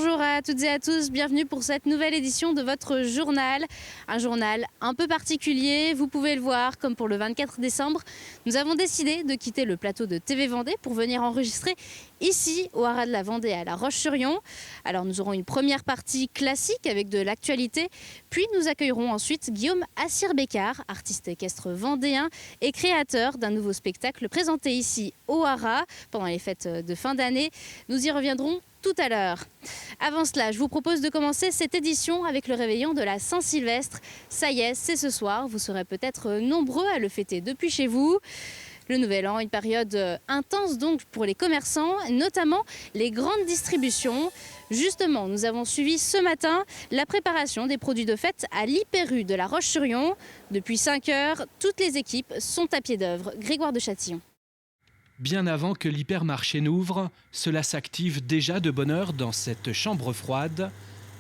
Bonjour à toutes et à tous, bienvenue pour cette nouvelle édition de votre journal. Un journal un peu particulier, vous pouvez le voir, comme pour le 24 décembre. Nous avons décidé de quitter le plateau de TV Vendée pour venir enregistrer ici, au Haras de la Vendée, à La Roche-sur-Yon. Alors nous aurons une première partie classique avec de l'actualité, puis nous accueillerons ensuite Guillaume Assir-Bécard, artiste équestre vendéen et créateur d'un nouveau spectacle présenté ici au Haras pendant les fêtes de fin d'année. Nous y reviendrons tout à l'heure. Avant cela, je vous propose de commencer cette édition avec le réveillon de la Saint-Sylvestre. Ça y est, c'est ce soir. Vous serez peut-être nombreux à le fêter depuis chez vous. Le Nouvel An, une période intense donc pour les commerçants, notamment les grandes distributions. Justement, nous avons suivi ce matin la préparation des produits de fête à l'Hyper-U de La Roche-sur-Yon. Depuis 5 heures, toutes les équipes sont à pied d'œuvre. Grégoire de Châtillon. Bien avant que l'hypermarché n'ouvre, cela s'active déjà de bonne heure dans cette chambre froide.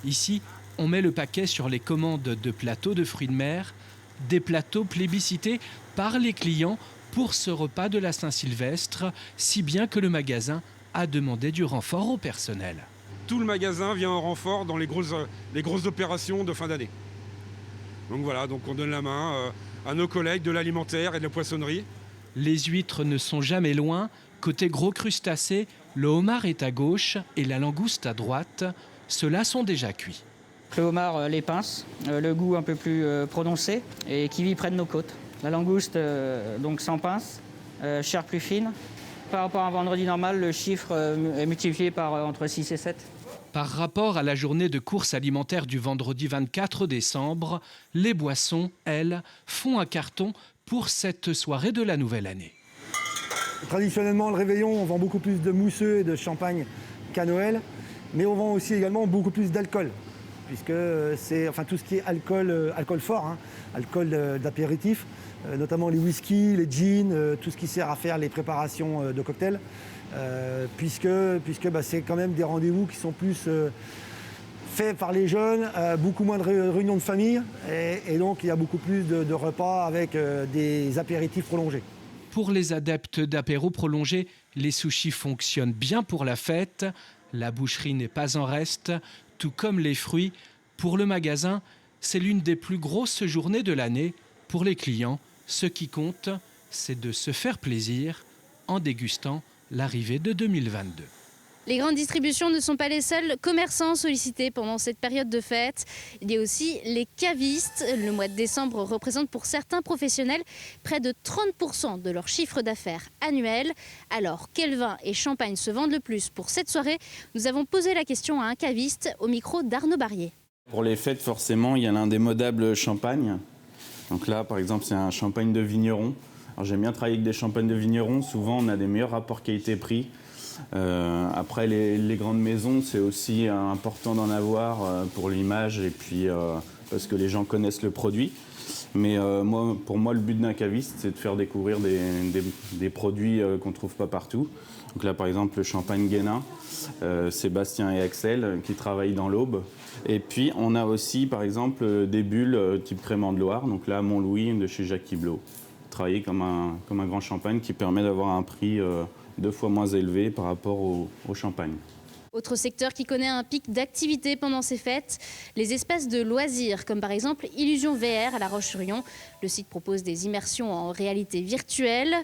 Ici, on met le paquet sur les commandes de plateaux de fruits de mer, des plateaux plébiscités par les clients pour ce repas de la Saint-Sylvestre, si bien que le magasin a demandé du renfort au personnel. Tout le magasin vient en renfort dans les grosses opérations de fin d'année. Donc voilà, donc on donne la main à nos collègues de l'alimentaire et de la poissonnerie. Les huîtres ne sont jamais loin. Côté gros crustacés, le homard est à gauche et la langouste à droite. Ceux-là sont déjà cuits. Le homard, les pinces, le goût un peu plus prononcé et qui vit près de nos côtes. La langouste, donc sans pince, chair plus fine. Par rapport à un vendredi normal, le chiffre est multiplié par entre 6 et 7. Par rapport à la journée de course alimentaire du vendredi 24 décembre, les boissons, elles, font un carton pour cette soirée de la nouvelle année. Traditionnellement, le réveillon, on vend beaucoup plus de mousseux et de champagne qu'à Noël, mais on vend aussi également beaucoup plus d'alcool, puisque c'est tout ce qui est alcool fort, alcool d'apéritif, notamment les whisky, les gins, tout ce qui sert à faire les préparations de cocktails, puisque c'est quand même des rendez-vous qui sont plus fait par les jeunes, beaucoup moins de réunions de famille et donc il y a beaucoup plus de repas avec des apéritifs prolongés. Pour les adeptes d'apéro prolongé, les sushis fonctionnent bien pour la fête. La boucherie n'est pas en reste, tout comme les fruits. Pour le magasin, c'est l'une des plus grosses journées de l'année. Pour les clients, ce qui compte, c'est de se faire plaisir en dégustant l'arrivée de 2022. Les grandes distributions ne sont pas les seuls commerçants sollicités pendant cette période de fête. Il y a aussi les cavistes. Le mois de décembre représente pour certains professionnels près de 30% de leur chiffre d'affaires annuel. Alors, quels vins et champagnes se vendent le plus pour cette soirée? Nous avons posé la question à un caviste au micro d'Arnaud Barrier. Pour les fêtes, forcément, il y a l'indémodable champagne. Donc là, par exemple, c'est un champagne de vigneron. Alors, j'aime bien travailler avec des champagnes de vigneron. Souvent, on a des meilleurs rapports qualité-prix. Après les grandes maisons, c'est aussi important d'en avoir pour l'image et puis parce que les gens connaissent le produit. Mais pour moi, le but d'un caviste, c'est de faire découvrir des produits qu'on ne trouve pas partout. Donc là, par exemple, le champagne Guénin, Sébastien et Axel qui travaillent dans l'Aube. Et puis, on a aussi, par exemple, des bulles type Crémant de Loire. Donc là, Montlouis de chez Jacques Thiblot. Travailler comme un grand champagne qui permet d'avoir un prix 2 fois moins élevé par rapport au champagne. Autre secteur qui connaît un pic d'activité pendant ces fêtes, les espaces de loisirs, comme par exemple Illusion VR à La Roche-sur-Yon. Le site propose des immersions en réalité virtuelle.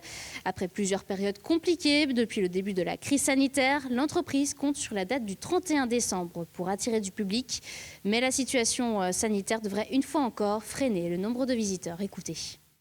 Après plusieurs périodes compliquées depuis le début de la crise sanitaire, l'entreprise compte sur la date du 31 décembre pour attirer du public. Mais la situation sanitaire devrait une fois encore freiner le nombre de visiteurs. Écoutez.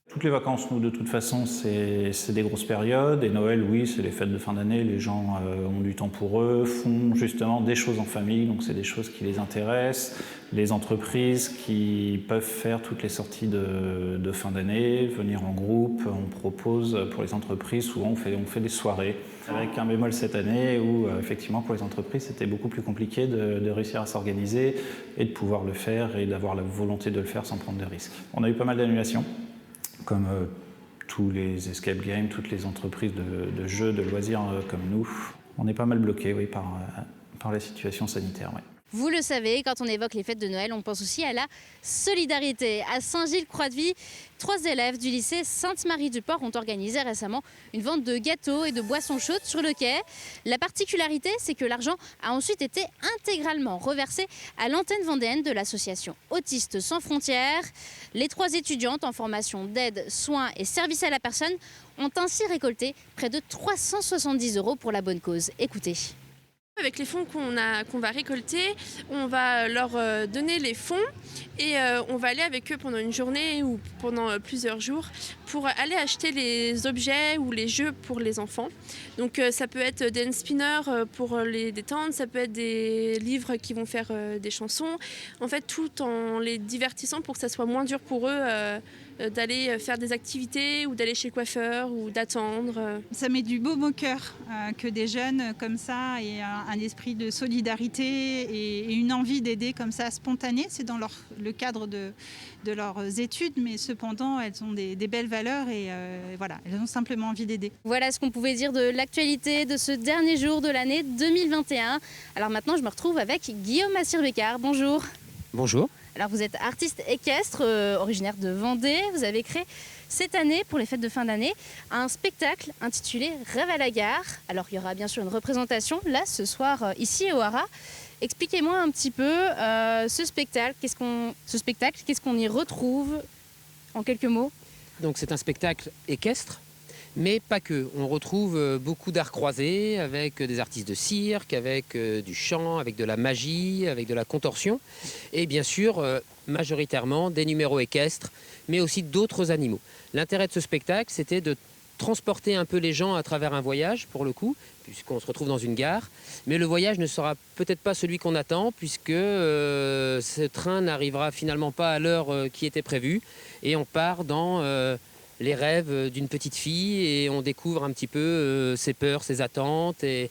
Toutes les vacances, nous, de toute façon, c'est des grosses périodes. Et Noël, oui, c'est les fêtes de fin d'année. Les gens ont du temps pour eux, font justement des choses en famille. Donc, c'est des choses qui les intéressent. Les entreprises qui peuvent faire toutes les sorties de fin d'année, venir en groupe. On propose pour les entreprises, souvent, on fait des soirées. Avec un bémol cette année où, effectivement, pour les entreprises, c'était beaucoup plus compliqué de réussir à s'organiser et de pouvoir le faire et d'avoir la volonté de le faire sans prendre de risques. On a eu pas mal d'annulations. Comme tous les escape games, toutes les entreprises de jeux, de loisirs comme nous. On est pas mal bloqués, oui, par la situation sanitaire. Oui. Vous le savez, quand on évoque les fêtes de Noël, on pense aussi à la solidarité. À Saint-Gilles-Croix-de-Vie, 3 élèves du lycée Sainte-Marie-du-Port ont organisé récemment une vente de gâteaux et de boissons chaudes sur le quai. La particularité, c'est que l'argent a ensuite été intégralement reversé à l'antenne vendéenne de l'association Autistes sans frontières. Les 3 étudiantes en formation d'aide, soins et services à la personne ont ainsi récolté près de 370 € pour la bonne cause. Écoutez. Avec les fonds qu'on va récolter, on va leur donner les fonds et on va aller avec eux pendant une journée ou pendant plusieurs jours pour aller acheter les objets ou les jeux pour les enfants. Donc ça peut être des hand spinners pour les détendre, ça peut être des livres qui vont faire des chansons. En fait, tout en les divertissant pour que ça soit moins dur pour eux d'aller faire des activités ou d'aller chez le coiffeur ou d'attendre. Ça met du baume au cœur que des jeunes comme ça aient un esprit de solidarité et une envie d'aider comme ça spontanée. C'est dans le cadre de leurs études, mais cependant elles ont des belles valeurs et voilà, elles ont simplement envie d'aider. Voilà ce qu'on pouvait dire de l'actualité de ce dernier jour de l'année 2021. Alors maintenant je me retrouve avec Guillaume Massir-Bécard. Bonjour. Bonjour. Alors vous êtes artiste équestre, originaire de Vendée. Vous avez créé cette année, pour les fêtes de fin d'année, un spectacle intitulé Rêve à la gare. Alors il y aura bien sûr une représentation là ce soir ici au Haras. Expliquez-moi un petit peu ce spectacle, qu'est-ce qu'on y retrouve en quelques mots? Donc c'est un spectacle équestre, mais pas que. On retrouve beaucoup d'arts croisés avec des artistes de cirque, avec du chant, avec de la magie, avec de la contorsion. Et bien sûr, majoritairement, des numéros équestres, mais aussi d'autres animaux. L'intérêt de ce spectacle, c'était de transporter un peu les gens à travers un voyage, pour le coup, puisqu'on se retrouve dans une gare. Mais le voyage ne sera peut-être pas celui qu'on attend, puisque ce train n'arrivera finalement pas à l'heure qui était prévue. Et on part dans les rêves d'une petite fille et on découvre un petit peu ses peurs, ses attentes et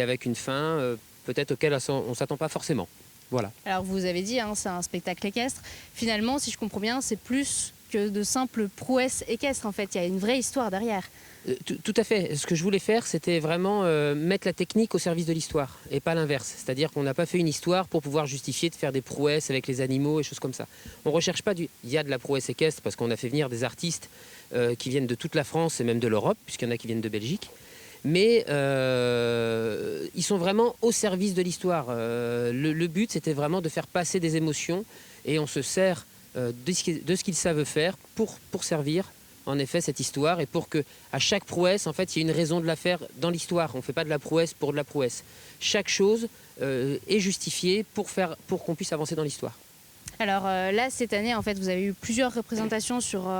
avec une fin peut-être auquel on ne s'attend pas forcément. Voilà. Alors vous avez dit, c'est un spectacle équestre. Finalement, si je comprends bien, c'est plus que de simples prouesses équestres. En fait, il y a une vraie histoire derrière. Tout à fait. Ce que je voulais faire, c'était vraiment mettre la technique au service de l'histoire et pas l'inverse. C'est-à-dire qu'on n'a pas fait une histoire pour pouvoir justifier de faire des prouesses avec les animaux et choses comme ça. On ne recherche pas Il y a de la prouesse équestre parce qu'on a fait venir des artistes qui viennent de toute la France et même de l'Europe, puisqu'il y en a qui viennent de Belgique. Mais ils sont vraiment au service de l'histoire. Le but, c'était vraiment de faire passer des émotions et on se sert de ce qu'ils savent faire pour servir en effet cette histoire et pour que à chaque prouesse, en fait, il y ait une raison de la faire dans l'histoire. On ne fait pas de la prouesse pour de la prouesse. Chaque chose est justifiée pour qu'on puisse avancer dans l'histoire. Alors là, cette année, en fait, vous avez eu plusieurs représentations sur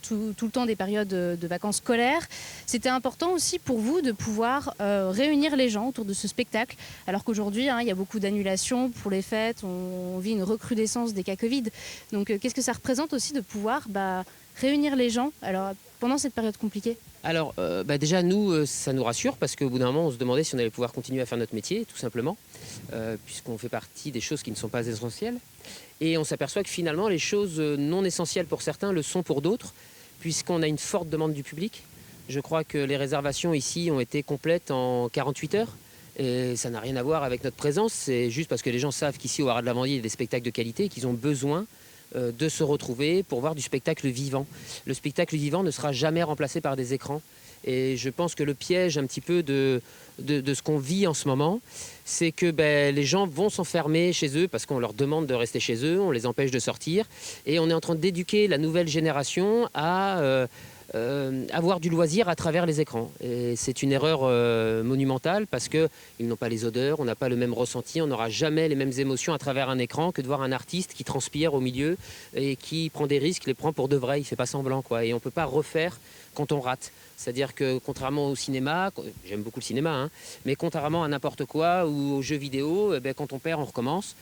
tout le temps des périodes de vacances scolaires. C'était important aussi pour vous de pouvoir réunir les gens autour de ce spectacle, alors qu'aujourd'hui, il y a beaucoup d'annulations pour les fêtes, on vit une recrudescence des cas Covid. Donc qu'est-ce que ça représente aussi de pouvoir réunir les gens pendant cette période compliquée? Alors déjà, nous, ça nous rassure parce qu'au bout d'un moment, on se demandait si on allait pouvoir continuer à faire notre métier, tout simplement, puisqu'on fait partie des choses qui ne sont pas essentielles. Et on s'aperçoit que finalement, les choses non essentielles pour certains le sont pour d'autres, puisqu'on a une forte demande du public. Je crois que les réservations ici ont été complètes en 48 heures. Et ça n'a rien à voir avec notre présence, c'est juste parce que les gens savent qu'ici au Haras de la Vendée, il y a des spectacles de qualité et qu'ils ont besoin de se retrouver pour voir du spectacle vivant. Le spectacle vivant ne sera jamais remplacé par des écrans. Et je pense que le piège un petit peu de ce qu'on vit en ce moment, c'est que les gens vont s'enfermer chez eux parce qu'on leur demande de rester chez eux, on les empêche de sortir. Et on est en train d'éduquer la nouvelle génération à avoir du loisir à travers les écrans. Et c'est une erreur monumentale parce qu'ils n'ont pas les odeurs, on n'a pas le même ressenti, on n'aura jamais les mêmes émotions à travers un écran que de voir un artiste qui transpire au milieu et qui prend des risques, les prend pour de vrai, il ne fait pas semblant, quoi. Et on ne peut pas refaire quand on rate. C'est-à-dire que contrairement au cinéma, j'aime beaucoup le cinéma, mais contrairement à n'importe quoi ou aux jeux vidéo, quand on perd, on recommence.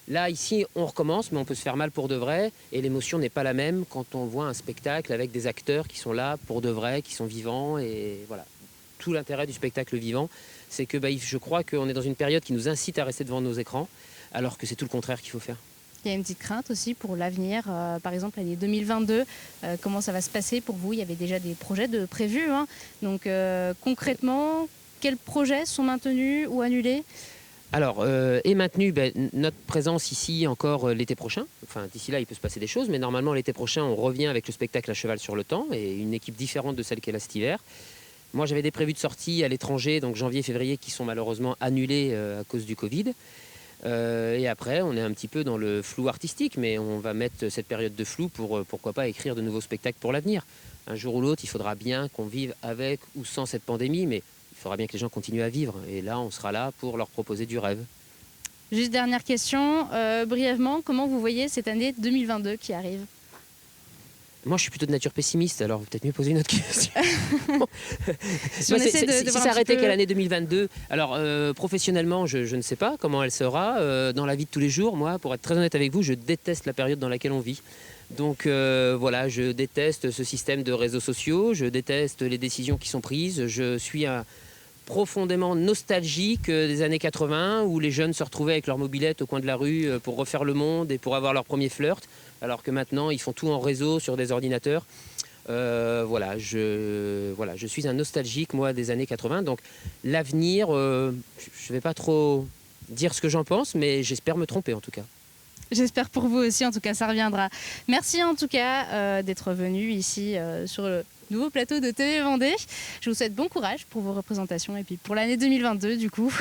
Là, ici, on recommence, mais on peut se faire mal pour de vrai. Et l'émotion n'est pas la même quand on voit un spectacle avec des acteurs qui sont là pour de vrai, qui sont vivants. Et voilà, tout l'intérêt du spectacle vivant, c'est que je crois qu'on est dans une période qui nous incite à rester devant nos écrans, alors que c'est tout le contraire qu'il faut faire. Il y a une petite crainte aussi pour l'avenir, par exemple l'année 2022, comment ça va se passer pour vous? Il y avait déjà des projets prévus, donc concrètement, quels projets sont maintenus ou annulés? Alors, est maintenue notre présence ici encore l'été prochain. Enfin, d'ici là, il peut se passer des choses, mais normalement, l'été prochain, on revient avec le spectacle à cheval sur le temps et une équipe différente de celle qu'est là cet hiver. Moi, j'avais des prévus de sortie à l'étranger, donc janvier, février, qui sont malheureusement annulés à cause du Covid. Et après, on est un petit peu dans le flou artistique, mais on va mettre cette période de flou pour, pourquoi pas, écrire de nouveaux spectacles pour l'avenir. Un jour ou l'autre, il faudra bien qu'on vive avec ou sans cette pandémie, mais il faudra bien que les gens continuent à vivre. Et là, on sera là pour leur proposer du rêve. Juste dernière question, brièvement, comment vous voyez cette année 2022 qui arrive ? Moi, je suis plutôt de nature pessimiste, alors peut-être mieux poser une autre question. Si on essaie de si voir ça un arrêtait petit peu- qu'à l'année 2022, alors professionnellement, je ne sais pas comment elle sera. Dans la vie de tous les jours, moi, pour être très honnête avec vous, je déteste la période dans laquelle on vit. Donc voilà, je déteste ce système de réseaux sociaux, je déteste les décisions qui sont prises, je suis profondément nostalgique des années 80 où les jeunes se retrouvaient avec leur mobilette au coin de la rue pour refaire le monde et pour avoir leur premier flirt, alors que maintenant ils font tout en réseau sur des ordinateurs. Voilà, je suis un nostalgique moi des années 80, donc l'avenir, je ne vais pas trop dire ce que j'en pense, mais j'espère me tromper en tout cas. J'espère pour vous aussi, en tout cas ça reviendra. Merci en tout cas d'être venu ici sur le nouveau plateau de TV Vendée. Je vous souhaite bon courage pour vos représentations et puis pour l'année 2022 du coup.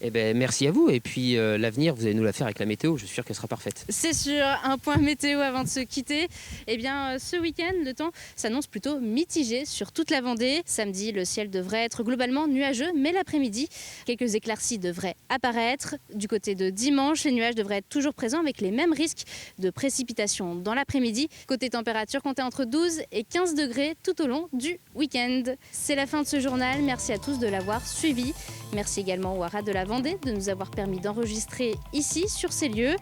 Eh ben, merci à vous. Et puis l'avenir, vous allez nous la faire avec la météo. Je suis sûr qu'elle sera parfaite. C'est sûr, un point météo avant de se quitter. Eh bien, ce week-end, le temps s'annonce plutôt mitigé sur toute la Vendée. Samedi, le ciel devrait être globalement nuageux, mais l'après-midi, quelques éclaircies devraient apparaître. Du côté de dimanche, les nuages devraient être toujours présents avec les mêmes risques de précipitations dans l'après-midi. Côté température, comptez entre 12 et 15 degrés tout au long du week-end. C'est la fin de ce journal. Merci à tous de l'avoir suivi. Merci également au Haras de la Vendée de nous avoir permis d'enregistrer ici, sur ces lieux.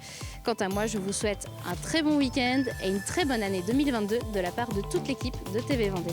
Quant à moi, je vous souhaite un très bon week-end et une très bonne année 2022 de la part de toute l'équipe de TV Vendée.